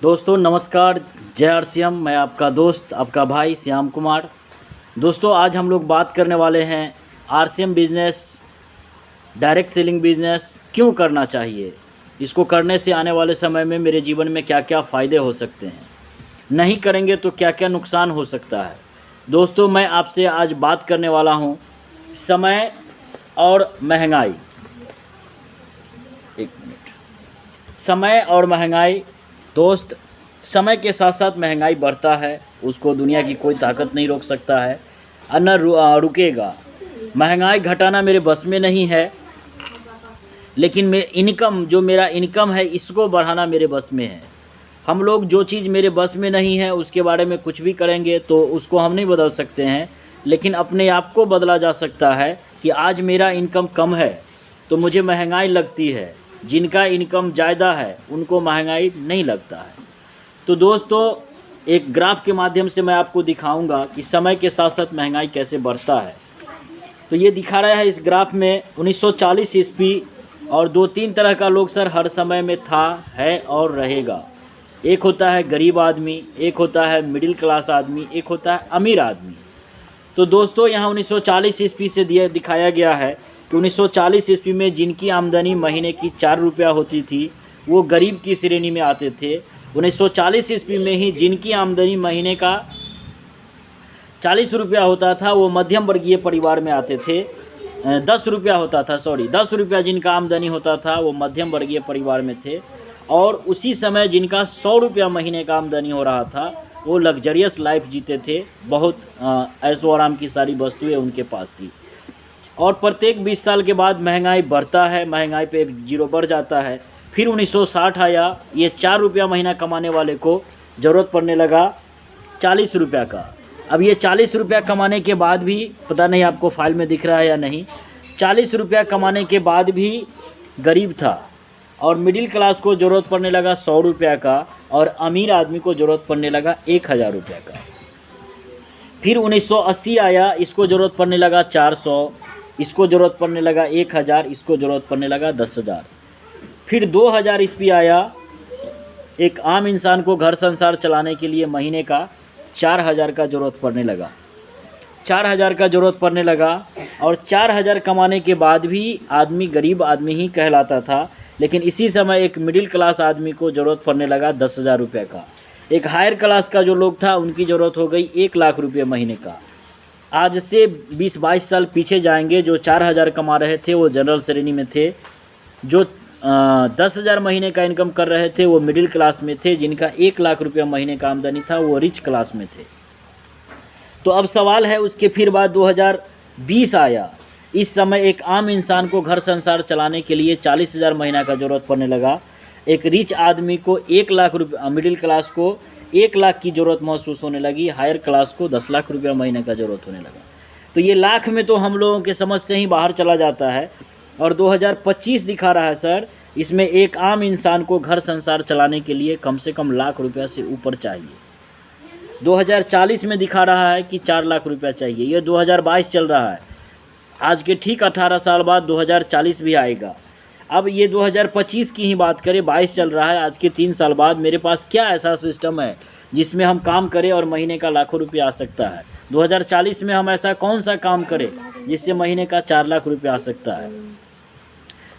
दोस्तों नमस्कार, जय आरसीएम। मैं आपका दोस्त, आपका भाई श्याम कुमार। दोस्तों आज हम लोग बात करने वाले हैं RCM business, direct selling business क्यों करना चाहिए, इसको करने से आने वाले समय में मेरे जीवन में क्या क्या फ़ायदे हो सकते हैं, नहीं करेंगे तो क्या क्या नुकसान हो सकता है। दोस्तों मैं आपसे आज बात करने वाला हूँ समय और महंगाई। एक मिनट, समय और महंगाई। दोस्त, समय के साथ साथ महंगाई बढ़ता है, उसको दुनिया की कोई ताकत नहीं रोक सकता है और न रुकेगा। महंगाई घटाना मेरे बस में नहीं है, लेकिन मेरा इनकम है इसको बढ़ाना मेरे बस में है। हम लोग जो चीज़ मेरे बस में नहीं है उसके बारे में कुछ भी करेंगे तो उसको हम नहीं बदल सकते हैं, लेकिन अपने आप को बदला जा सकता है कि आज मेरा इनकम कम है तो मुझे महंगाई लगती है, जिनका इनकम ज़्यादा है उनको महंगाई नहीं लगता है। तो दोस्तों एक ग्राफ के माध्यम से मैं आपको दिखाऊंगा कि समय के साथ साथ महंगाई कैसे बढ़ता है। तो ये दिखा रहा है इस ग्राफ में 1940 ईस्वी, और दो तीन तरह का लोग सर हर समय में था, है और रहेगा। एक होता है गरीब आदमी, एक होता है मिडिल क्लास आदमी, एक होता है अमीर आदमी। तो दोस्तों यहाँ 1940 ईस्वी से दिखाया गया है कि 1940 ईस्वी में जिनकी आमदनी महीने की 4 रुपया होती थी वो गरीब की श्रेणी में आते थे। 1940 ईस्वी में ही जिनकी आमदनी महीने का 40 रुपया होता था वो मध्यम वर्गीय परिवार में आते थे। 10 रुपया होता था, 10 रुपया जिनका आमदनी होता था वो मध्यम वर्गीय परिवार में थे। और उसी समय जिनका 100 रुपया महीने का आमदनी हो रहा था वो लग्जरियस लाइफ जीते थे, बहुत ऐशो आराम की सारी वस्तुएं उनके पास थी। और प्रत्येक 20 साल के बाद महंगाई बढ़ता है, महंगाई पे एक जीरो बढ़ जाता है। फिर 1960 आया, ये 4 रुपया महीना कमाने वाले को ज़रूरत पड़ने लगा 40 रुपया का। अब ये 40 रुपया कमाने के बाद भी, पता नहीं आपको फाइल में दिख रहा है या नहीं, 40 रुपया कमाने के बाद भी गरीब था। और मिडिल क्लास को ज़रूरत पड़ने लगा 100 रुपया का, और अमीर आदमी को ज़रूरत पड़ने लगा 1000 रुपया का। फिर 1980 आया, इसको ज़रूरत पड़ने लगा 400, इसको ज़रूरत पड़ने लगा 1000, इसको ज़रूरत पड़ने लगा 10,000। फिर 2000 ईस्वी आया, एक आम इंसान को घर संसार चलाने के लिए महीने का 4000 का ज़रूरत पड़ने लगा, 4000 का ज़रूरत पड़ने लगा। और 4000 कमाने के बाद भी आदमी गरीब आदमी ही कहलाता था। लेकिन इसी समय एक मिडिल क्लास आदमी को ज़रूरत पड़ने लगा 10,000 रुपये का। एक हायर क्लास का जो लोग था उनकी ज़रूरत हो गई 1 लाख रुपये महीने का। आज से 20-22 साल पीछे जाएंगे, जो 4000 कमा रहे थे वो जनरल श्रेणी में थे, जो 10,000 महीने का इनकम कर रहे थे वो मिडिल क्लास में थे, जिनका 1 लाख रुपया महीने का आमदनी था वो रिच क्लास में थे। तो अब सवाल है, उसके फिर बाद 2020 आया, इस समय एक आम इंसान को घर संसार चलाने के लिए 40,000 महीना का ज़रूरत पड़ने लगा। एक रिच आदमी को 1 लाख रुपये, मिडिल क्लास को 1 लाख की ज़रूरत महसूस होने लगी, हायर क्लास को 10 लाख रुपया महीने का ज़रूरत होने लगा। तो ये लाख में तो हम लोगों के समझ से ही बाहर चला जाता है। और 2025 दिखा रहा है सर, इसमें एक आम इंसान को घर संसार चलाने के लिए कम से कम लाख रुपया से ऊपर चाहिए। 2040 में दिखा रहा है कि 4 लाख रुपया चाहिए। ये 2022 चल रहा है, आज के ठीक 18 साल बाद 2040 भी आएगा। अब ये 2025 की ही बात करें, 22 चल रहा है, आज के 3 साल बाद मेरे पास क्या ऐसा सिस्टम है जिसमें हम काम करें और महीने का लाखों रुपया आ सकता है। 2040 में हम ऐसा कौन सा काम करें जिससे महीने का 4 लाख रुपया आ सकता है।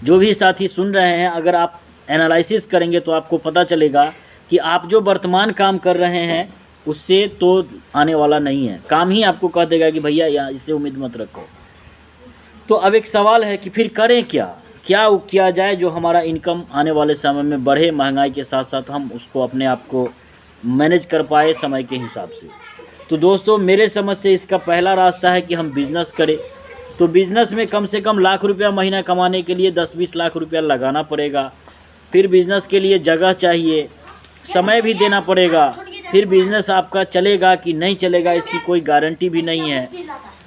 जो भी साथी सुन रहे हैं, अगर आप एनालिसिस करेंगे तो आपको पता चलेगा कि आप जो वर्तमान काम कर रहे हैं उससे तो आने वाला नहीं है। काम ही आपको कह देगा कि भैया यहाँ इससे उम्मीद मत रखो। तो अब एक सवाल है कि फिर करें क्या किया जाए जो हमारा इनकम आने वाले समय में बढ़े, महंगाई के साथ साथ हम उसको अपने आप को मैनेज कर पाए समय के हिसाब से। तो दोस्तों मेरे समझ से इसका पहला रास्ता है कि हम बिज़नेस करें। तो बिज़नेस में कम से कम लाख रुपया महीना कमाने के लिए 10-20 लाख रुपया लगाना पड़ेगा। फिर बिज़नेस के लिए जगह चाहिए, समय भी देना पड़ेगा। फिर बिज़नेस आपका चलेगा कि नहीं चलेगा इसकी कोई गारंटी भी नहीं है।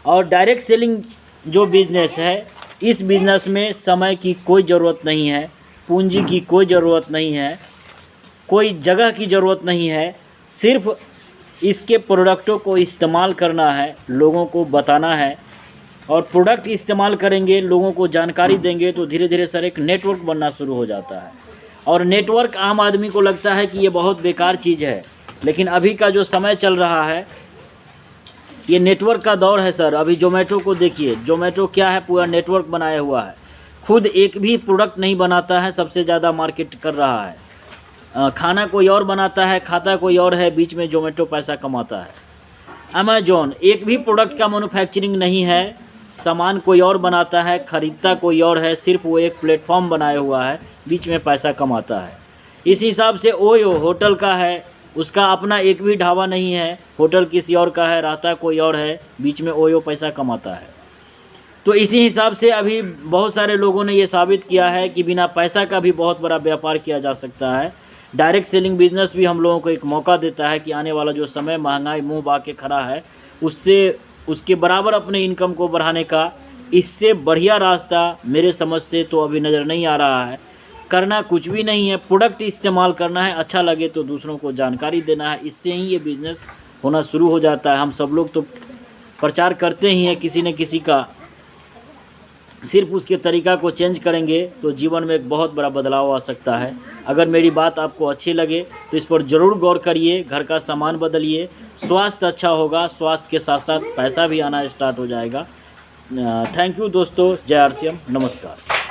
और डायरेक्ट सेलिंग जो बिज़नेस है, इस बिज़नेस में समय की कोई ज़रूरत नहीं है, पूंजी की कोई ज़रूरत नहीं है, कोई जगह की ज़रूरत नहीं है। सिर्फ इसके प्रोडक्टों को इस्तेमाल करना है, लोगों को बताना है। और प्रोडक्ट इस्तेमाल करेंगे, लोगों को जानकारी देंगे तो धीरे धीरे सर एक नेटवर्क बनना शुरू हो जाता है। और नेटवर्क आम आदमी को लगता है कि ये बहुत बेकार चीज़ है, लेकिन अभी का जो समय चल रहा है ये नेटवर्क का दौर है सर। अभी जोमेटो को देखिए, जोमेटो क्या है, पूरा नेटवर्क बनाया हुआ है। खुद एक भी प्रोडक्ट नहीं बनाता है, सबसे ज़्यादा मार्केट कर रहा है। खाना कोई और बनाता है, खाता कोई और है, बीच में जोमेटो पैसा कमाता है। अमेजॉन एक भी प्रोडक्ट का मैन्युफैक्चरिंग नहीं है, सामान कोई और बनाता है, ख़रीदता कोई और है, सिर्फ वो एक प्लेटफॉर्म बनाया हुआ है, बीच में पैसा कमाता है। इस हिसाब से ओयो होटल का है, उसका अपना एक भी ढाबा नहीं है, होटल किसी और का है, रहता कोई और है, बीच में ओयो पैसा कमाता है। तो इसी हिसाब से अभी बहुत सारे लोगों ने ये साबित किया है कि बिना पैसा का भी बहुत बड़ा व्यापार किया जा सकता है। डायरेक्ट सेलिंग बिजनेस भी हम लोगों को एक मौका देता है कि आने वाला जो समय महंगाई मुंह बा के खड़ा है, उससे उसके बराबर अपने इनकम को बढ़ाने का इससे बढ़िया रास्ता मेरे समझ से तो अभी नज़र नहीं आ रहा है। करना कुछ भी नहीं है, प्रोडक्ट इस्तेमाल करना है, अच्छा लगे तो दूसरों को जानकारी देना है, इससे ही ये बिज़नेस होना शुरू हो जाता है। हम सब लोग तो प्रचार करते ही हैं किसी न किसी का, सिर्फ उसके तरीक़ा को चेंज करेंगे तो जीवन में एक बहुत बड़ा बदलाव आ सकता है। अगर मेरी बात आपको अच्छी लगे तो इस पर ज़रूर गौर करिए, घर का सामान बदलिए, स्वास्थ्य अच्छा होगा, स्वास्थ्य के साथ साथ पैसा भी आना स्टार्ट हो जाएगा। थैंक यू दोस्तों, जय आरसीएम, नमस्कार।